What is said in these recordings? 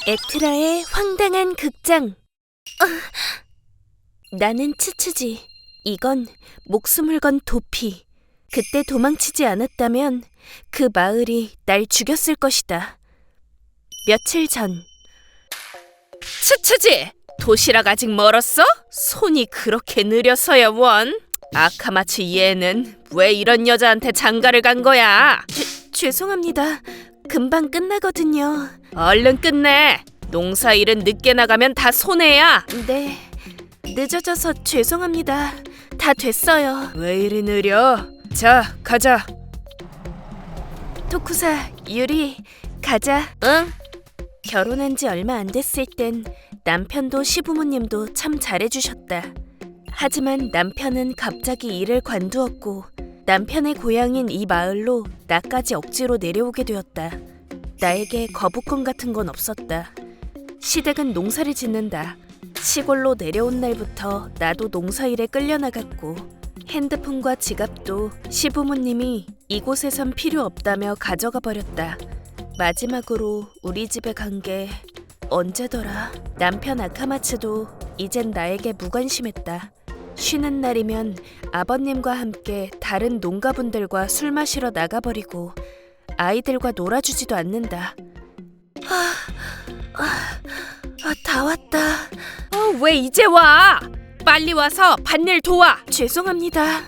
에트라의 황당한 극장. 나는 츠츠지. 이건 목숨을 건 도피. 그때 도망치지 않았다면 그 마을이 날 죽였을 것이다. 며칠 전. 츠츠지! 도시락 아직 멀었어? 손이 그렇게 느려서야 원. 아카마츠 얘는 왜 이런 여자한테 장가를 간 거야? 죄송합니다. 금방 끝나거든요. 얼른 끝내. 농사일은 늦게 나가면 다 손해야. 네, 늦어져서 죄송합니다. 다 됐어요. 왜 이리 느려? 자, 가자. 토쿠사, 유리, 가자. 응? 결혼한 지 얼마 안 됐을 땐 남편도 시부모님도 참 잘해주셨다. 하지만 남편은 갑자기 일을 관두었고 남편의 고향인 이 마을로 나까지 억지로 내려오게 되었다. 나에게 거부권 같은 건 없었다. 시댁은 농사를 짓는다. 시골로 내려온 날부터 나도 농사일에 끌려나갔고 핸드폰과 지갑도 시부모님이 이곳에선 필요 없다며 가져가 버렸다. 마지막으로 우리 집에 간 게 언제더라? 남편 아카마츠도 이젠 나에게 무관심했다. 쉬는 날이면 아버님과 함께 다른 농가분들과 술 마시러 나가버리고 아이들과 놀아주지도 않는다. 다 왔다. 왜 이제 와? 빨리 와서 밭일 도와. 죄송합니다.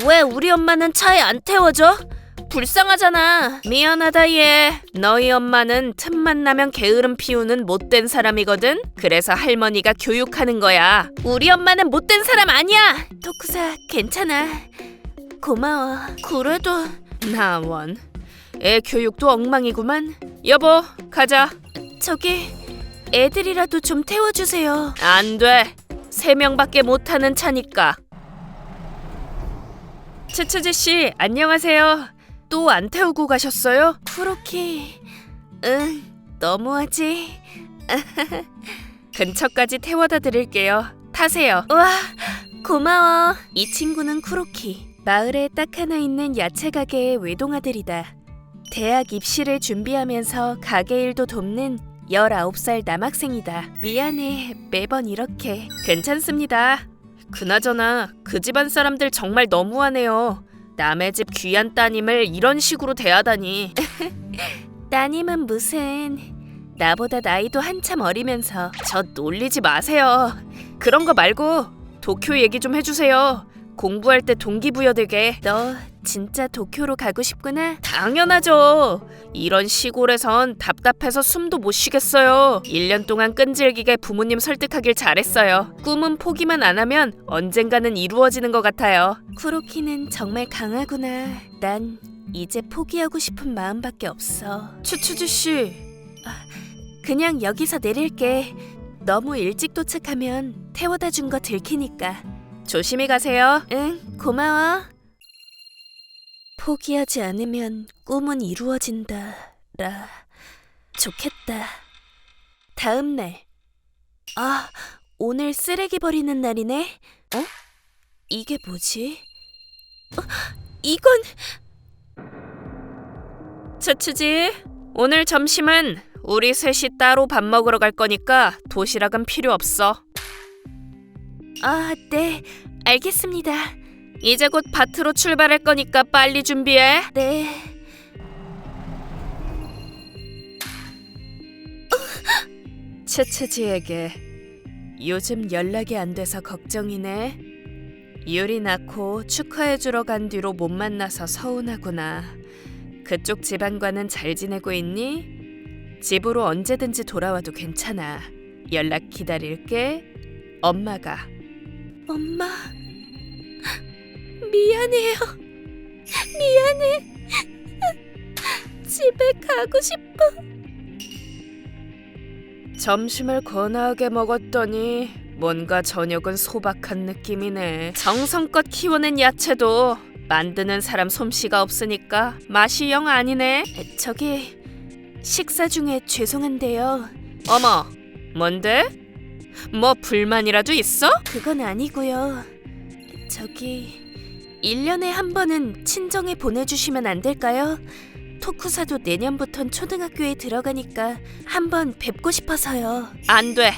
왜 우리 엄마는 차에 안 태워줘? 불쌍하잖아. 미안하다 얘. 너희 엄마는 틈만 나면 게으름 피우는 못된 사람이거든. 그래서 할머니가 교육하는 거야. 우리 엄마는 못된 사람 아니야. 토쿠사 괜찮아. 고마워. 그래도 나원. 애 교육도 엉망이구만. 여보 가자. 저기 애들이라도 좀 태워주세요. 안 돼. 3명밖에 못 타는 차니까. 츠츠지씨 안녕하세요. 또 안 태우고 가셨어요? 쿠로키. 응, 너무하지. 근처까지 태워다 드릴게요. 타세요. 와, 고마워. 이 친구는 쿠로키. 마을에 딱 하나 있는 야채 가게의 외동아들이다. 대학 입시를 준비하면서 가게 일도 돕는 19살 남학생이다. 미안해, 매번 이렇게. 괜찮습니다. 그나저나 그 집안 사람들 정말 너무하네요. 남의 집 귀한 따님을 이런 식으로 대하다니. 따님은 무슨. 나보다 나이도 한참 어리면서. 저 놀리지 마세요. 그런 거 말고 도쿄 얘기 좀 해주세요. 공부할 때 동기부여되게. 너 진짜 도쿄로 가고 싶구나? 당연하죠. 이런 시골에선 답답해서 숨도 못 쉬겠어요. 1년 동안 끈질기게 부모님 설득하길 잘했어요. 꿈은 포기만 안 하면 언젠가는 이루어지는 것 같아요. 쿠로키는 정말 강하구나. 난 이제 포기하고 싶은 마음밖에 없어. 츠츠지씨. 그냥 여기서 내릴게. 너무 일찍 도착하면 태워다 준 거 들키니까. 조심히 가세요. 응, 고마워. 포기하지 않으면 꿈은 이루어진다. 라. 좋겠다. 다음 날. 오늘 쓰레기 버리는 날이네. 이게 뭐지? 이건... 츠츠지, 오늘 점심은 우리 셋이 따로 밥 먹으러 갈 거니까 도시락은 필요 없어. 네, 알겠습니다. 이제 곧 밭으로 출발할 거니까 빨리 준비해. 네. 츠츠지에게 요즘 연락이 안 돼서 걱정이네. 유리 낳고 축하해주러 간 뒤로 못 만나서 서운하구나. 그쪽 집안과는 잘 지내고 있니? 집으로 언제든지 돌아와도 괜찮아. 연락 기다릴게. 엄마가. 엄마, 미안해요. 미안해. 집에 가고 싶어. 점심을 거나하게 먹었더니 뭔가 저녁은 소박한 느낌이네. 정성껏 키워낸 야채도 만드는 사람 솜씨가 없으니까 맛이 영 아니네. 저기 식사 중에 죄송한데요. 어머, 뭔데? 뭐 불만이라도 있어? 그건 아니고요. 저기 1년에 한 번은 친정에 보내주시면 안 될까요? 토쿠사도 내년부턴 초등학교에 들어가니까 한번 뵙고 싶어서요. 안 돼.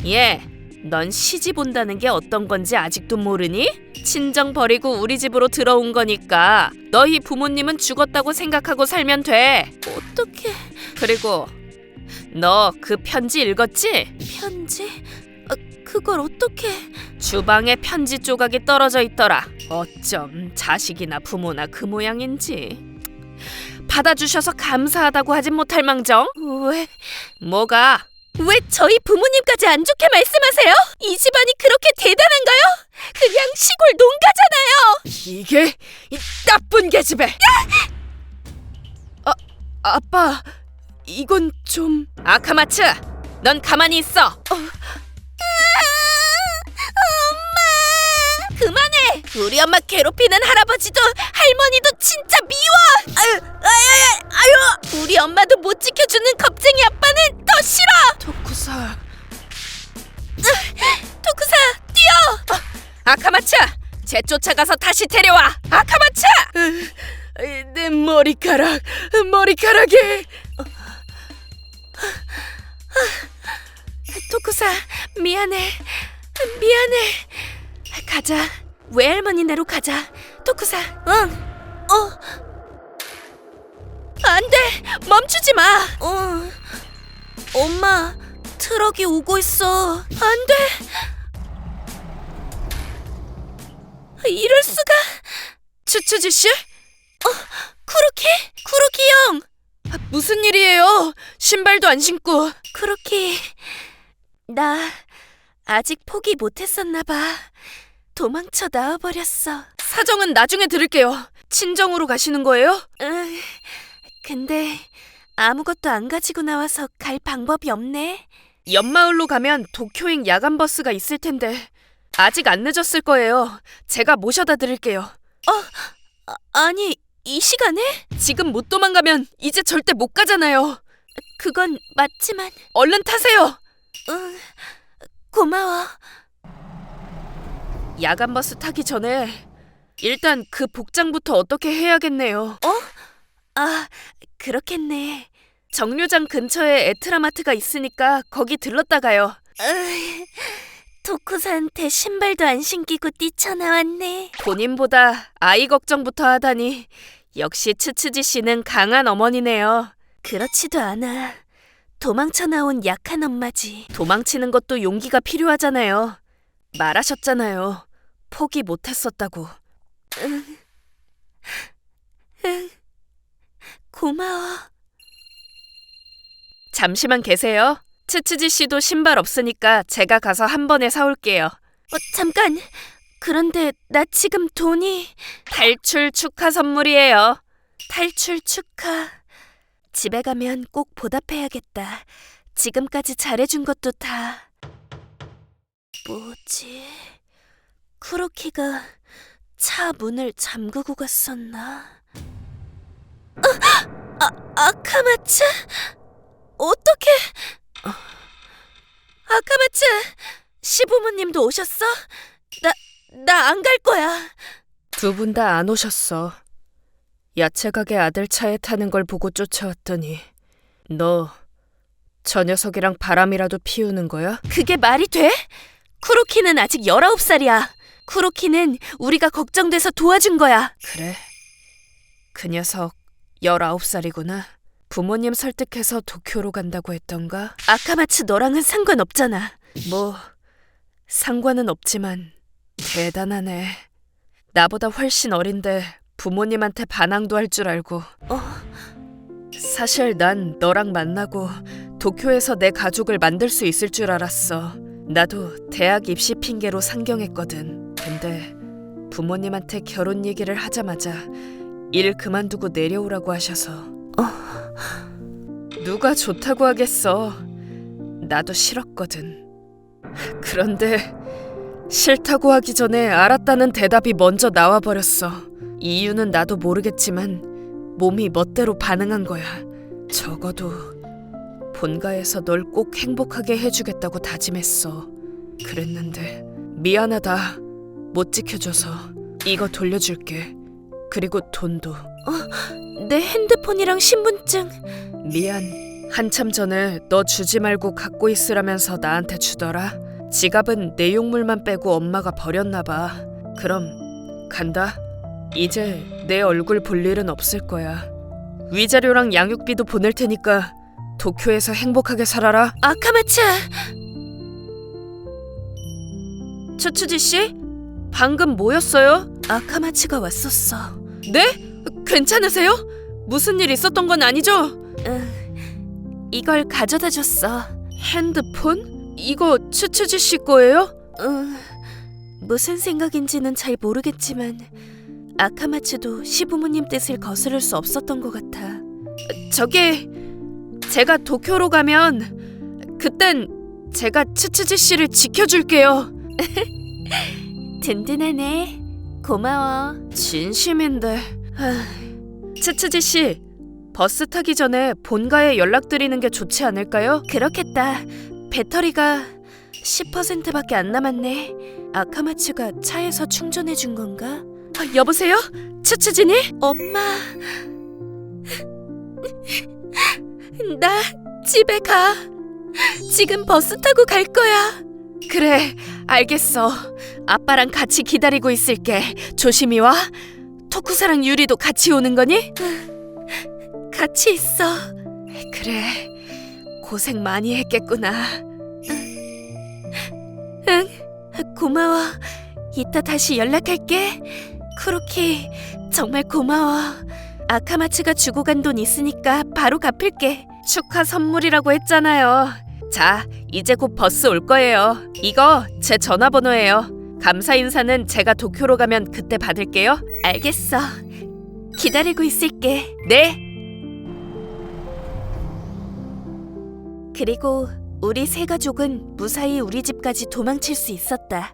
얘, 넌 시집 온다는 게 어떤 건지 아직도 모르니? 친정 버리고 우리 집으로 들어온 거니까 너희 부모님은 죽었다고 생각하고 살면 돼. 어떡해. 그리고 너 그 편지 읽었지? 편지? 그걸 어떻게? 주방에 편지 조각이 떨어져 있더라. 어쩜 자식이나 부모나 그 모양인지. 받아주셔서 감사하다고 하진 못할 망정. 왜? 뭐가? 왜 저희 부모님까지 안 좋게 말씀하세요? 이 집안이 그렇게 대단한가요? 그냥 시골 농가잖아요. 이게 이 나쁜 계집애. 아빠, 이건 좀... 아카마츠, 넌 가만히 있어. 엄마, 그만해. 우리 엄마 괴롭히는 할아버지도 할머니도 진짜 미워. 아유, 우리 엄마도 못 지켜주는 겁쟁이 아빠는 더 싫어. 토쿠사, 뛰어. 아카마츠, 쟤 쫓아가서 다시 데려와. 아카마츠. 내 머리카락이. 토쿠사, 미안해. 가자. 외할머니네로 가자. 토쿠사. 응. 안 돼. 멈추지 마. 엄마, 트럭이 오고 있어. 안 돼. 이럴 수가. 추추지 씨? 쿠로키 형. 무슨 일이에요? 신발도 안 신고. 쿠로키, 나 아직 포기 못했었나 봐. 도망쳐 나와버렸어. 사정은 나중에 들을게요. 친정으로 가시는 거예요? 응. 근데 아무것도 안 가지고 나와서 갈 방법이 없네. 옆마을로 가면 도쿄행 야간 버스가 있을 텐데 아직 안 늦었을 거예요. 제가 모셔다 드릴게요. 아니, 이 시간에? 지금 못 도망가면 이제 절대 못 가잖아요. 그건 맞지만... 얼른 타세요. 응, 고마워. 야간 버스 타기 전에 일단 그 복장부터 어떻게 해야겠네요. 그렇겠네. 정류장 근처에 에트라마트가 있으니까 거기 들렀다 가요. 토쿠사한테 신발도 안 신기고 뛰쳐나왔네. 본인보다 아이 걱정부터 하다니 역시 츠츠지 씨는 강한 어머니네요. 그렇지도 않아. 도망쳐 나온 약한 엄마지. 도망치는 것도 용기가 필요하잖아요. 말하셨잖아요. 포기 못했었다고. 응. 고마워. 잠시만 계세요. 츠츠지 씨도 신발 없으니까 제가 가서 한 번에 사올게요. 잠깐. 그런데 나 지금 돈이... 탈출 축하 선물이에요. 탈출 축하. 집에 가면 꼭 보답해야겠다. 지금까지 잘해준 것도 다... 뭐지? 쿠로키가 차 문을 잠그고 갔었나? 아카마츠? 어떡해? 아카마츠, 시부모님도 오셨어? 나 안 갈 거야. 두 분 다 안 오셨어. 야채 가게 아들 차에 타는 걸 보고 쫓아왔더니 너 저 녀석이랑 바람이라도 피우는 거야? 그게 말이 돼? 쿠로키는 아직 19살이야. 쿠로키는 우리가 걱정돼서 도와준 거야. 그래? 그 녀석 19살이구나. 부모님 설득해서 도쿄로 간다고 했던가? 아카마츠 너랑은 상관없잖아. 뭐 상관은 없지만 대단하네. 나보다 훨씬 어린데 부모님한테 반항도 할 줄 알고. 사실 난 너랑 만나고 도쿄에서 내 가족을 만들 수 있을 줄 알았어. 나도 대학 입시 핑계로 상경했거든. 근데 부모님한테 결혼 얘기를 하자마자 일 그만두고 내려오라고 하셔서. 누가 좋다고 하겠어. 나도 싫었거든. 그런데 싫다고 하기 전에 알았다는 대답이 먼저 나와버렸어. 이유는 나도 모르겠지만 몸이 멋대로 반응한 거야. 적어도 본가에서 널 꼭 행복하게 해주겠다고 다짐했어. 그랬는데 미안하다. 못 지켜줘서. 이거 돌려줄게. 그리고 돈도. 내 핸드폰이랑 신분증. 미안. 한참 전에 너 주지 말고 갖고 있으라면서 나한테 주더라. 지갑은 내용물만 빼고 엄마가 버렸나 봐. 그럼 간다. 이제 내 얼굴 볼 일은 없을 거야. 위자료랑 양육비도 보낼 테니까 도쿄에서 행복하게 살아라. 아카마츠! 츠츠지 씨? 방금 뭐였어요? 아카마츠가 왔었어. 네? 괜찮으세요? 무슨 일 있었던 건 아니죠? 이걸 가져다 줬어. 핸드폰? 이거 츠츠지 씨 거예요? 무슨 생각인지는 잘 모르겠지만 아카마츠도 시부모님 뜻을 거스를 수 없었던 것 같아. 저기 제가 도쿄로 가면 그땐 제가 츠츠지 씨를 지켜줄게요. 든든하네. 고마워. 진심인데. 츠츠지 씨, 버스 타기 전에 본가에 연락드리는 게 좋지 않을까요? 그렇겠다. 배터리가 10%밖에 안 남았네. 아카마츠가 차에서 충전해 준 건가? 여보세요? 츠츠지니? 엄마. 나 집에 가. 지금 버스 타고 갈 거야. 그래, 알겠어. 아빠랑 같이 기다리고 있을게. 조심히 와. 토쿠사랑 유리도 같이 오는 거니? 같이 있어. 그래, 고생 많이 했겠구나. 응, 고마워. 이따 다시 연락할게. 쿠로키, 정말 고마워. 아카마츠가 주고 간 돈 있으니까 바로 갚을게. 축하 선물이라고 했잖아요. 자, 이제 곧 버스 올 거예요. 이거 제 전화번호예요. 감사 인사는 제가 도쿄로 가면 그때 받을게요. 알겠어. 기다리고 있을게. 네. 그리고 우리 세 가족은 무사히 우리 집까지 도망칠 수 있었다.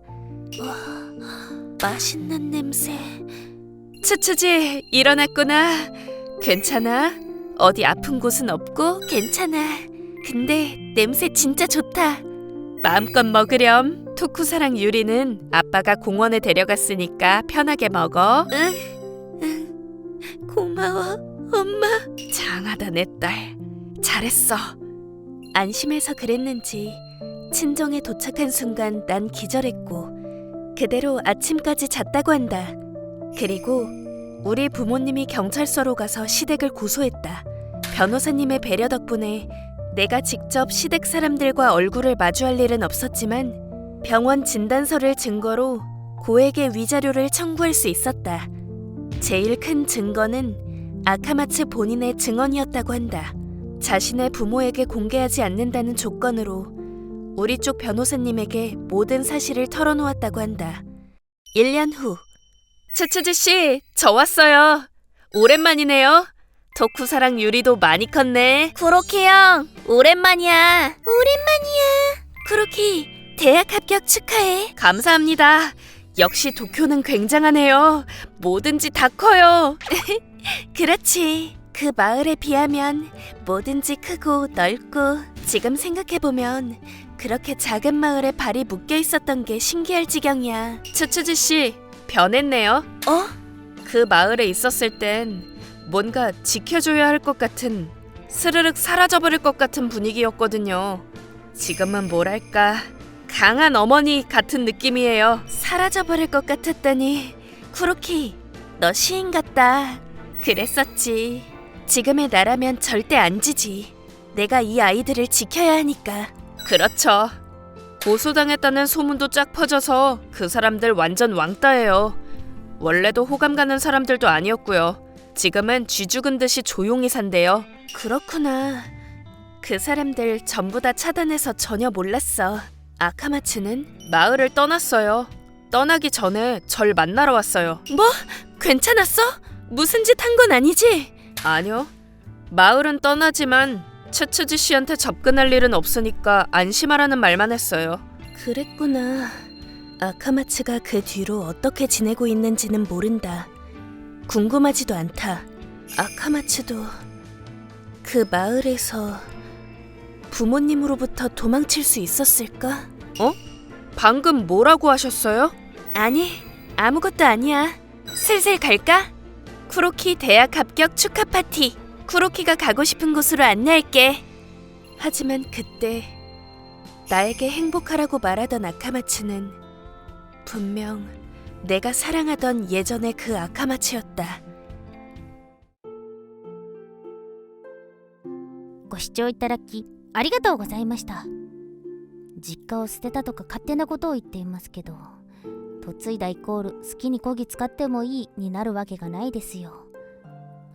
맛있는 냄새. 츠츠지, 일어났구나. 괜찮아? 어디 아픈 곳은 없고? 괜찮아. 근데 냄새 진짜 좋다. 마음껏 먹으렴. 토쿠사랑 유리는 아빠가 공원에 데려갔으니까 편하게 먹어. 응. 고마워, 엄마. 장하다 내 딸. 잘했어. 안심해서 그랬는지 친정에 도착한 순간 난 기절했고 그대로 아침까지 잤다고 한다. 그리고 우리 부모님이 경찰서로 가서 시댁을 고소했다. 변호사님의 배려 덕분에 내가 직접 시댁 사람들과 얼굴을 마주할 일은 없었지만 병원 진단서를 증거로 고액의 위자료를 청구할 수 있었다. 제일 큰 증거는 아카마츠 본인의 증언이었다고 한다. 자신의 부모에게 공개하지 않는다는 조건으로 우리 쪽 변호사님에게 모든 사실을 털어놓았다고 한다. 1년 후. 츠츠지 씨, 저 왔어요. 오랜만이네요. 토쿠사랑 유리도 많이 컸네. 쿠로키 형, 오랜만이야. 쿠로키, 대학 합격 축하해. 감사합니다. 역시 도쿄는 굉장하네요. 뭐든지 다 커요. 그렇지. 그 마을에 비하면 뭐든지 크고 넓고 지금 생각해보면 그렇게 작은 마을에 발이 묶여 있었던 게 신기할 지경이야. 츠츠지 씨, 변했네요. 그 마을에 있었을 땐 뭔가 지켜줘야 할 것 같은, 스르륵 사라져버릴 것 같은 분위기였거든요. 지금은 뭐랄까, 강한 어머니 같은 느낌이에요. 사라져버릴 것 같았다니. 쿠로키, 너 시인 같다. 그랬었지. 지금의 나라면 절대 안 지지. 내가 이 아이들을 지켜야 하니까. 그렇죠. 고소당했다는 소문도 쫙 퍼져서 그 사람들 완전 왕따예요. 원래도 호감 가는 사람들도 아니었고요. 지금은 쥐 죽은 듯이 조용히 산대요. 그렇구나. 그 사람들 전부 다 차단해서 전혀 몰랐어. 아카마츠는? 마을을 떠났어요. 떠나기 전에 절 만나러 왔어요. 뭐? 괜찮았어? 무슨 짓 한 건 아니지? 아니요. 마을은 떠나지만 츠츠지 씨한테 접근할 일은 없으니까 안심하라는 말만 했어요. 그랬구나. 아카마츠가 그 뒤로 어떻게 지내고 있는지는 모른다. 궁금하지도 않다. 아카마츠도 그 마을에서 부모님으로부터 도망칠 수 있었을까? 방금 뭐라고 하셨어요? 아니, 아무것도 아니야. 슬슬 갈까? 쿠로키 대학 합격 축하 파티. 쿠로키가 가고 싶은 곳으로 안내할게. 하지만 그때 나에게 행복하라고 말하던 아카마츠는 분명 내가 사랑하던 예전의 그 아카마츠였다. ご視聴いただきありがとうございました。実家を捨てたとか勝手なことを言っていますけど、嫁いだイコール好きに漕ぎ使ってもいいになるわけがないですよ。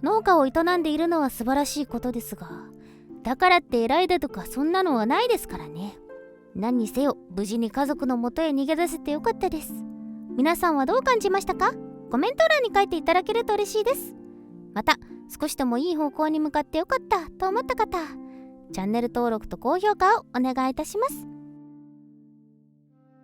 農家を営んでいるのは素晴らしいことですが、だからって偉いだとかそんなのはないですからね。何にせよ無事に家族の元へ逃げ出せてよかったです。皆さんはどう感じましたか？コメント欄に書いていただけると嬉しいです。また少しでもいい方向に向かってよかったと思った方、チャンネル登録と高評価をお願いいたします。